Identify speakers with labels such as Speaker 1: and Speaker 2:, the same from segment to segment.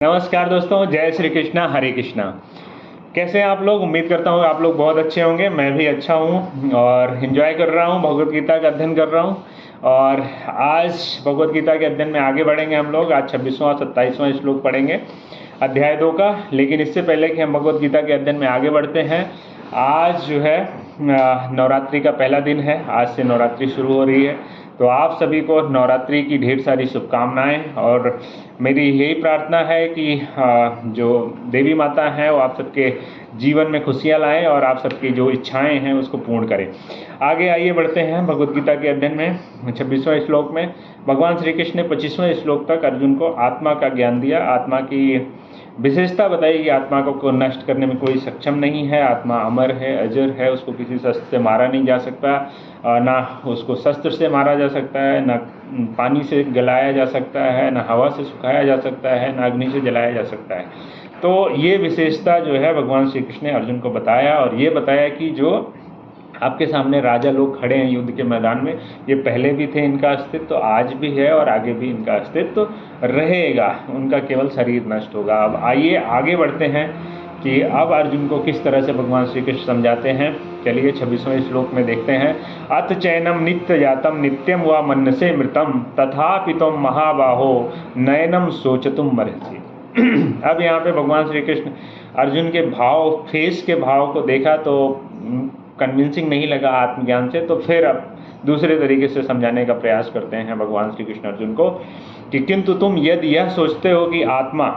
Speaker 1: नमस्कार दोस्तों, जय श्री कृष्णा, हरे कृष्णा। कैसे हैं आप लोग? उम्मीद करता हूँ आप लोग बहुत अच्छे होंगे। मैं भी अच्छा हूँ और एंजॉय कर रहा हूँ, भगवत गीता का अध्ययन कर रहा हूँ। और आज भगवत गीता के अध्ययन में आगे बढ़ेंगे हम लोग। आज 26वां 27वां श्लोक पढ़ेंगे अध्याय 2 का। लेकिन इससे पहले कि हम भगवत गीता के अध्ययन में आगे बढ़ते हैं, आज जो है नवरात्रि का पहला दिन है। आज से नवरात्रि शुरू हो रही है, तो आप सभी को नवरात्रि की ढेर सारी शुभकामनाएं। और मेरी यही प्रार्थना है कि जो देवी माता हैं वो आप सबके जीवन में खुशियां लाएं और आप सबकी जो इच्छाएं हैं उसको पूर्ण करें। आगे आइए बढ़ते हैं भगवत गीता के अध्ययन में। 26वें श्लोक में भगवान श्री कृष्ण ने 25वें श्लोक तक अर्जुन को आत्मा का ज्ञान दिया, आत्मा की विशेषता बताई कि आत्मा को नष्ट करने में कोई सक्षम नहीं है। आत्मा अमर है, अजर है, उसको किसी शस्त्र से मारा नहीं जा सकता, ना उसको शस्त्र से मारा जा सकता है, ना पानी से गलाया जा सकता है, ना हवा से सुखाया जा सकता है, ना अग्नि से जलाया जा सकता है। तो ये विशेषता जो है भगवान श्री कृष्ण ने अर्जुन को बताया, और ये बताया कि जो आपके सामने राजा लोग खड़े हैं युद्ध के मैदान में, ये पहले भी थे, इनका अस्तित्व आज भी है और आगे भी इनका अस्तित्व रहेगा। उनका केवल शरीर नष्ट होगा। अब आइए आगे बढ़ते हैं कि अब अर्जुन को किस तरह से भगवान श्री कृष्ण समझाते हैं। चलिए 26वें श्लोक में देखते हैं। अथ चैनम नित्य जातम नित्यम व मनसे मृतम तथापि तुम महाबाहो नयनम सोचतुम मर्हसि। अब यहाँ पे भगवान श्री कृष्ण अर्जुन के भाव, फेस के भाव को देखा तो कन्विंसिंग नहीं लगा आत्मज्ञान से, तो फिर अब दूसरे तरीके से समझाने का प्रयास करते हैं भगवान श्री कृष्ण अर्जुन को कि किंतु तुम यदि यह सोचते हो कि आत्मा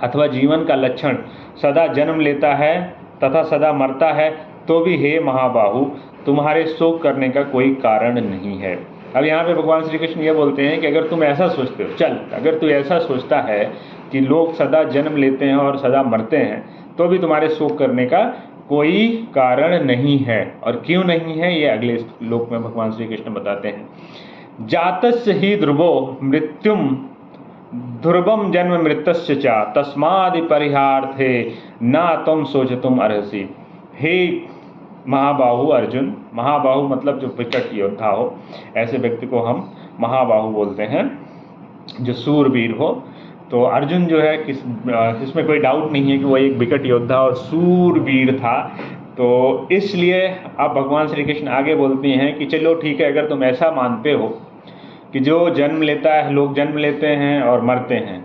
Speaker 1: अथवा जीवन का लक्षण सदा जन्म लेता है तथा सदा मरता है, तो भी हे महाबाहु तुम्हारे शोक करने का कोई कारण नहीं है। अब यहाँ पे भगवान श्री कृष्ण ये बोलते हैं कि अगर तुम ऐसा सोचते हो, अगर तू ऐसा सोचता है कि लोग सदा जन्म लेते हैं और सदा मरते हैं, तो भी तुम्हारे शोक करने का कोई कारण नहीं है। और क्यों नहीं है, ये अगले श्लोक में भगवान श्री कृष्ण बताते हैं। जातस्य ही ध्रुवो मृत्युम ध्रुवम जन्म मृतस्य च तस्मादि परिहार्थे न तुम सोचतुम अर्हसि। हे महाबाहु अर्जुन, महाबाहु मतलब जो विकट योद्धा हो, ऐसे व्यक्ति को हम महाबाहु बोलते हैं, जो सूरवीर हो। तो अर्जुन जो है इसमें कोई डाउट नहीं है कि वो एक विकट योद्धा और सूरवीर था। तो इसलिए अब भगवान श्री कृष्ण आगे बोलते हैं कि चलो ठीक है, अगर तुम ऐसा मानते हो कि जो जन्म लेता है, लोग जन्म लेते हैं और मरते हैं,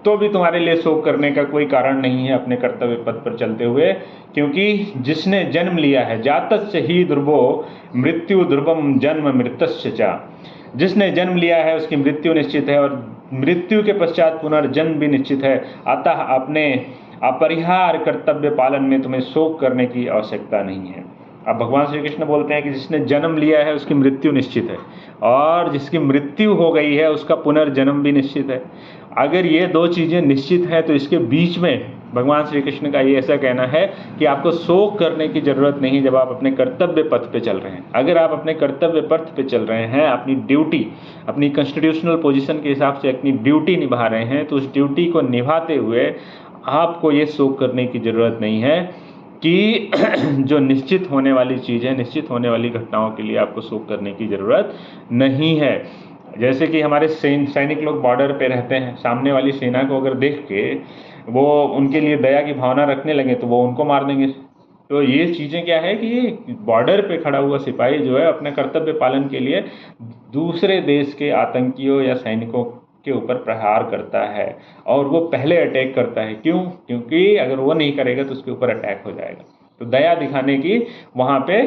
Speaker 1: तो भी तुम्हारे लिए शोक करने का कोई कारण नहीं है अपने कर्तव्य पथ पर चलते हुए। क्योंकि जिसने जन्म लिया है, जातस्य ही ध्रुवो मृत्यु ध्रुवम जन्म मृतस्य च, जिसने जन्म लिया है उसकी मृत्यु निश्चित है और मृत्यु के पश्चात पुनर्जन्म भी निश्चित है। अतः अपने अपरिहार्य कर्तव्य पालन में तुम्हें शोक करने की आवश्यकता नहीं है। अब भगवान श्री कृष्ण बोलते हैं कि जिसने जन्म लिया है उसकी मृत्यु निश्चित है, और जिसकी मृत्यु हो गई है उसका पुनर्जन्म भी निश्चित है। अगर ये दो चीज़ें निश्चित है, तो इसके बीच में भगवान श्री कृष्ण का ये ऐसा कहना है कि आपको शोक करने की ज़रूरत नहीं जब आप अपने कर्तव्य पथ पे चल रहे हैं। अगर आप अपने कर्तव्य पथ पे चल रहे हैं, अपनी ड्यूटी, अपनी कॉन्स्टिट्यूशनल पोजीशन के हिसाब से अपनी ड्यूटी निभा रहे हैं, तो उस ड्यूटी को निभाते हुए आपको ये शोक करने की ज़रूरत नहीं है कि जो निश्चित होने वाली चीज़ है, निश्चित होने वाली घटनाओं के लिए आपको शोक करने की ज़रूरत नहीं है। जैसे कि हमारे सैनिक लोग बॉर्डर पे रहते हैं, सामने वाली सेना को अगर देख के वो उनके लिए दया की भावना रखने लगे तो वो उनको मार देंगे। तो ये चीज़ें क्या है कि ये बॉर्डर पे खड़ा हुआ सिपाही जो है अपने कर्तव्य पालन के लिए दूसरे देश के आतंकियों या सैनिकों के ऊपर प्रहार करता है, और वो पहले अटैक करता है। क्यों? क्योंकि अगर वो नहीं करेगा तो उसके ऊपर अटैक हो जाएगा। तो दया दिखाने की वहाँ पे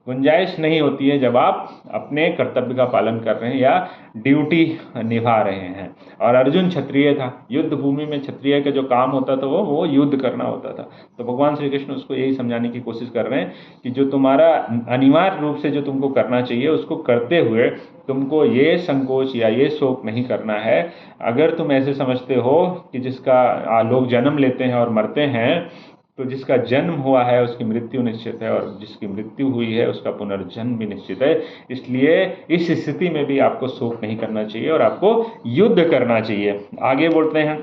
Speaker 1: गुंजाइश नहीं होती है जब आप अपने कर्तव्य का पालन कर रहे हैं या ड्यूटी निभा रहे हैं। और अर्जुन क्षत्रिय था, युद्ध भूमि में क्षत्रिय का जो काम होता था वो युद्ध करना होता था। तो भगवान श्री कृष्ण उसको यही समझाने की कोशिश कर रहे हैं कि जो तुम्हारा अनिवार्य रूप से जो तुमको करना चाहिए उसको करते हुए तुमको ये संकोच या ये शोक नहीं करना है। अगर तुम ऐसे समझते हो कि जिसका लोग जन्म लेते हैं और मरते हैं, तो जिसका जन्म हुआ है उसकी मृत्यु निश्चित है, और जिसकी मृत्यु हुई है उसका पुनर्जन्म भी निश्चित है। इसलिए इस स्थिति में भी आपको शोक नहीं करना चाहिए और आपको युद्ध करना चाहिए। आगे बोलते हैं,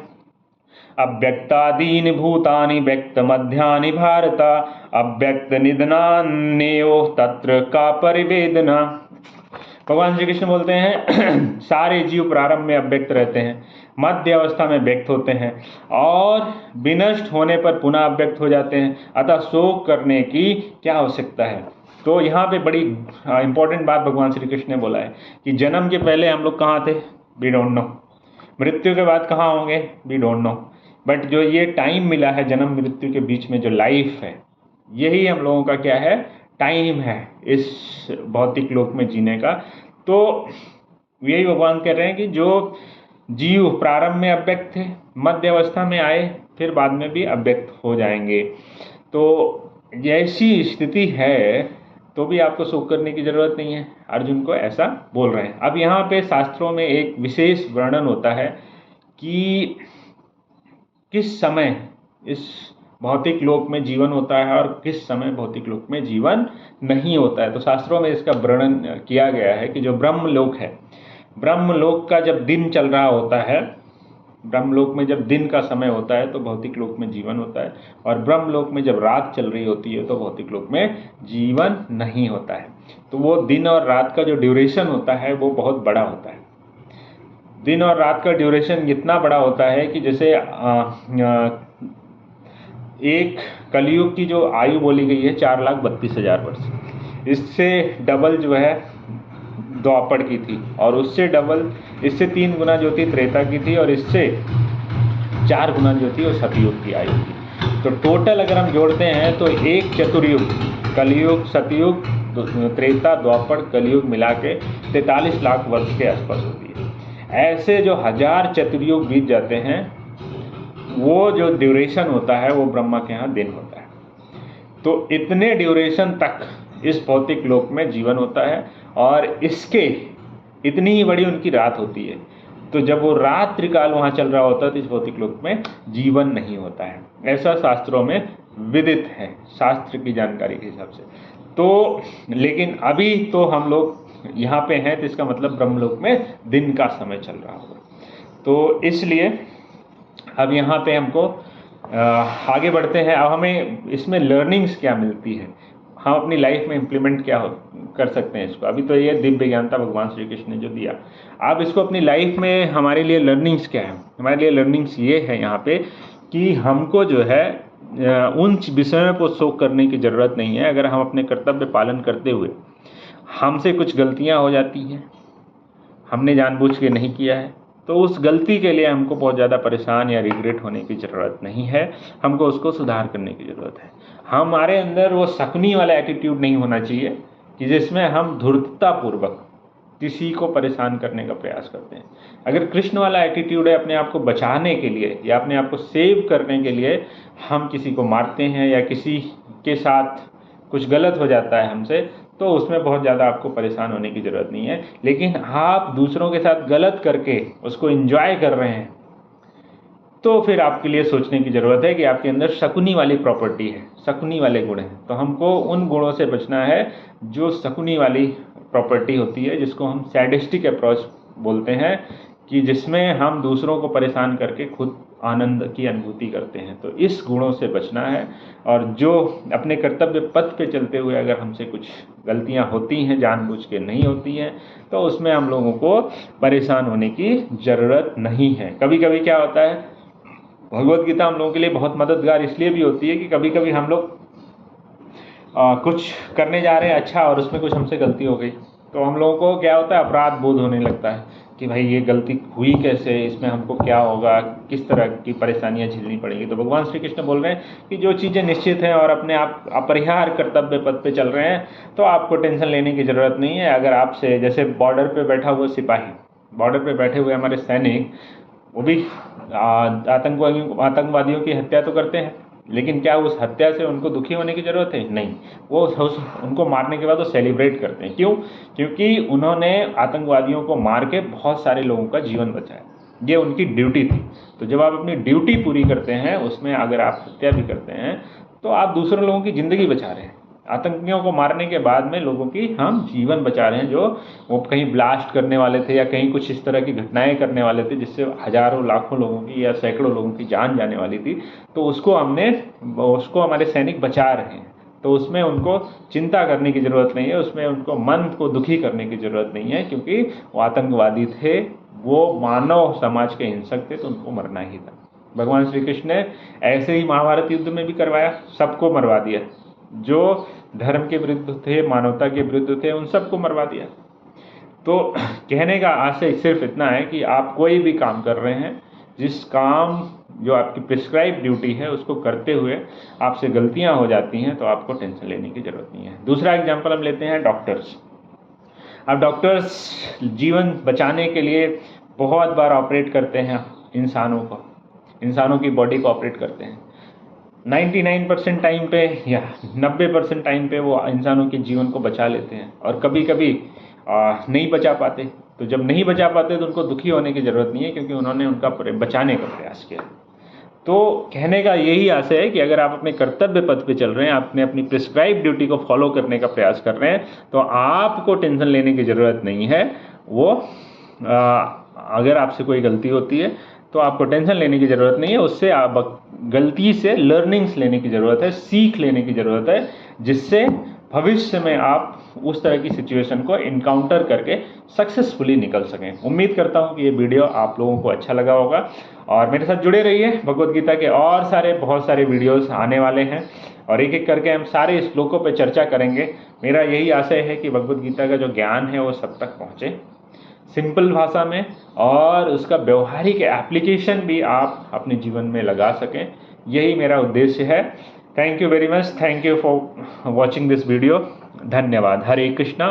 Speaker 1: अव्यक्तादीनि भूतानि व्यक्त मध्यानि भारत अव्यक्त निधनान्यो तत्र का परिवेदना। भगवान श्री कृष्ण बोलते हैं सारे जीव प्रारंभ में अव्यक्त रहते हैं, मध्य अवस्था में व्यक्त होते हैं और विनष्ट होने पर पुनः अव्यक्त हो जाते हैं, अतः शोक करने की क्या आवश्यकता है। तो यहाँ पे बड़ी इंपॉर्टेंट बात भगवान श्री कृष्ण ने बोला है कि जन्म के पहले हम लोग कहाँ थे, वी डोंट नो। मृत्यु के बाद कहाँ होंगे, वी डोंट नो। बट जो ये टाइम मिला है जन्म मृत्यु के बीच में, जो लाइफ है, यही हम लोगों का क्या है, टाइम है इस भौतिक लोक में जीने का। तो यही भगवान कह रहे हैं कि जो जीव प्रारंभ में अव्यक्त थे, मध्य अवस्था में आए, फिर बाद में भी अव्यक्त हो जाएंगे। तो ऐसी स्थिति है तो भी आपको शोक करने की जरूरत नहीं है, अर्जुन को ऐसा बोल रहे हैं। अब यहाँ पे शास्त्रों में एक विशेष वर्णन होता है कि किस समय इस भौतिक लोक में जीवन होता है और किस समय भौतिक लोक में जीवन नहीं होता है। तो शास्त्रों में इसका वर्णन किया गया है कि जो ब्रह्मलोक है, ब्रह्मलोक का जब दिन चल रहा होता है, ब्रह्मलोक में जब दिन का समय होता है तो भौतिक लोक में जीवन होता है, और ब्रह्मलोक में जब रात चल रही होती है तो भौतिक लोक में जीवन नहीं होता है। तो वो दिन और रात का जो ड्यूरेशन होता है वो बहुत बड़ा होता है। दिन और रात का ड्यूरेशन इतना बड़ा होता है कि जैसे एक कलयुग की जो आयु बोली गई है 4,32,000 वर्ष, इससे डबल जो है द्वापर की थी, और उससे डबल, इससे 3 गुना जो थी त्रेता की थी, और इससे 4 गुना जो थी वो सतयुग की आयु थी। तो टोटल अगर हम जोड़ते हैं तो एक चतुर्युग, कलयुग, सतयुग, त्रेता, द्वापर, कलयुग मिला के 43 लाख वर्ष के आसपास होती है। ऐसे जो 1000 चतुर्युग बीत जाते हैं, वो जो ड्यूरेशन होता है वो ब्रह्मा के यहाँ दिन होता है। तो इतने ड्यूरेशन तक इस भौतिक लोक में जीवन होता है, और इसके इतनी ही बड़ी उनकी रात होती है। तो जब वो रात्रि काल वहाँ चल रहा होता है तो इस भौतिक लोक में जीवन नहीं होता है। ऐसा शास्त्रों में विदित है, शास्त्र की जानकारी के हिसाब से। तो लेकिन अभी तो हम लोग यहाँ पे हैं, तो इसका मतलब ब्रह्मलोक में दिन का समय चल रहा होगा। तो इसलिए अब यहाँ पे हमको आगे बढ़ते हैं। अब हमें इसमें लर्निंग्स क्या मिलती है, हम अपनी लाइफ में इम्प्लीमेंट क्या कर सकते हैं इसको। अभी तो ये दिव्य ज्ञानता भगवान श्री कृष्ण ने जो दिया, आप इसको अपनी लाइफ में, हमारे लिए लर्निंग्स क्या है। हमारे लिए लर्निंग्स ये है यहाँ पे कि हमको जो है उन विषयों को शोक करने की ज़रूरत नहीं है। अगर हम अपने कर्तव्य पालन करते हुए हमसे कुछ गलतियाँ हो जाती हैं, हमने जानबूझ के नहीं किया है, तो उस गलती के लिए हमको बहुत ज़्यादा परेशान या रिग्रेट होने की ज़रूरत नहीं है, हमको उसको सुधार करने की ज़रूरत है। हमारे अंदर वो शकुनी वाला एटीट्यूड नहीं होना चाहिए कि जिसमें हम धूर्ततापूर्वक किसी को परेशान करने का प्रयास करते हैं। अगर कृष्ण वाला एटीट्यूड है, अपने आप को बचाने के लिए या अपने आप को सेव करने के लिए हम किसी को मारते हैं या किसी के साथ कुछ गलत हो जाता है हमसे, तो उसमें बहुत ज़्यादा आपको परेशान होने की ज़रूरत नहीं है। लेकिन आप दूसरों के साथ गलत करके उसको एंजॉय कर रहे हैं, तो फिर आपके लिए सोचने की ज़रूरत है कि आपके अंदर शकुनी वाली प्रॉपर्टी है, शकुनी वाले गुण हैं। तो हमको उन गुणों से बचना है जो शकुनी वाली प्रॉपर्टी होती है, जिसको हम सैडिस्टिक अप्रोच बोलते हैं, कि जिसमें हम दूसरों को परेशान करके खुद आनंद की अनुभूति करते हैं। तो इस गुणों से बचना है। और जो अपने कर्तव्य पथ पे चलते हुए अगर हमसे कुछ गलतियां होती हैं, जानबूझ के नहीं होती हैं, तो उसमें हम लोगों को परेशान होने की ज़रूरत नहीं है। कभी कभी क्या होता है, भगवद गीता हम लोगों के लिए बहुत मददगार इसलिए भी होती है कि कभी कभी हम लोग कुछ करने जा रहे हैं अच्छा, और उसमें कुछ हमसे गलती हो गई, तो हम लोगों को क्या होता है, अपराध बोध होने लगता है कि भाई ये गलती हुई कैसे, इसमें हमको क्या होगा, किस तरह की परेशानियां झेलनी पड़ेंगी। तो भगवान श्री कृष्ण बोल रहे हैं कि जो चीज़ें निश्चित हैं और अपने आप अपरिहार्य कर्तव्य पथ पे चल रहे हैं, तो आपको टेंशन लेने की ज़रूरत नहीं है। अगर आपसे, जैसे बॉर्डर पे बैठा हुआ सिपाही, बॉर्डर पे बैठे हुए हमारे सैनिक, वो भी आतंकवादियों की हत्या तो करते हैं, लेकिन क्या उस हत्या से उनको दुखी होने की ज़रूरत है? नहीं। वो उनको मारने के बाद वो सेलिब्रेट करते हैं। क्यों? क्योंकि उन्होंने आतंकवादियों को मार के बहुत सारे लोगों का जीवन बचाया, ये उनकी ड्यूटी थी। तो जब आप अपनी ड्यूटी पूरी करते हैं, उसमें अगर आप हत्या भी करते हैं, तो आप दूसरे लोगों की ज़िंदगी बचा रहे हैं। आतंकियों को मारने के बाद में लोगों की हम जीवन बचा रहे हैं, जो वो कहीं ब्लास्ट करने वाले थे या कहीं कुछ इस तरह की घटनाएं करने वाले थे जिससे हज़ारों लाखों लोगों की या सैकड़ों लोगों की जान जाने वाली थी, तो उसको हमारे सैनिक बचा रहे हैं। तो उसमें उनको चिंता करने की ज़रूरत नहीं है, उसमें उनको मन को दुखी करने की ज़रूरत नहीं है, क्योंकि वो आतंकवादी थे, वो मानव समाज के हिंसक थे, तो उनको मरना ही था। भगवान श्री कृष्ण ने ऐसे ही महाभारत युद्ध में भी करवाया, सबको मरवा दिया, जो धर्म के विरुद्ध थे, मानवता के विरुद्ध थे, उन सबको मरवा दिया। तो कहने का आशय सिर्फ इतना है कि आप कोई भी काम कर रहे हैं, जिस काम जो आपकी प्रिस्क्राइब ड्यूटी है उसको करते हुए आपसे गलतियां हो जाती हैं, तो आपको टेंशन लेने की ज़रूरत नहीं है। दूसरा एग्जांपल हम लेते हैं डॉक्टर्स। अब डॉक्टर्स जीवन बचाने के लिए बहुत बार ऑपरेट करते हैं इंसानों की बॉडी को ऑपरेट करते हैं। 99% टाइम पे या 90% टाइम पे वो इंसानों के जीवन को बचा लेते हैं, और कभी कभी नहीं बचा पाते। तो जब नहीं बचा पाते तो उनको दुखी होने की ज़रूरत नहीं है, क्योंकि उन्होंने उनका बचाने का प्रयास किया। तो कहने का यही आशय है कि अगर आप अपने कर्तव्य पथ पे चल रहे हैं, आपने अपनी प्रिस्क्राइब ड्यूटी को फॉलो करने का प्रयास कर रहे हैं, तो आपको टेंशन लेने की ज़रूरत नहीं है। वो अगर आपसे कोई गलती होती है तो आपको टेंशन लेने की ज़रूरत नहीं है, उससे आप गलती से लर्निंग्स लेने की ज़रूरत है, सीख लेने की ज़रूरत है, जिससे भविष्य में आप उस तरह की सिचुएशन को इनकाउंटर करके सक्सेसफुली निकल सकें। उम्मीद करता हूं कि ये वीडियो आप लोगों को अच्छा लगा होगा, और मेरे साथ जुड़े रहिए। भगवद गीता के और बहुत सारे वीडियोस आने वाले हैं, और एक एक करके हम सारे श्लोकों पर चर्चा करेंगे। मेरा यही आशय है कि भगवद गीता का जो ज्ञान है वो सब तक पहुँचे सिंपल भाषा में, और उसका व्यवहारिक एप्लीकेशन भी आप अपने जीवन में लगा सकें। यही मेरा उद्देश्य है। Thank you very much. Thank you for watching this video. धन्यवाद। हरे कृष्णा।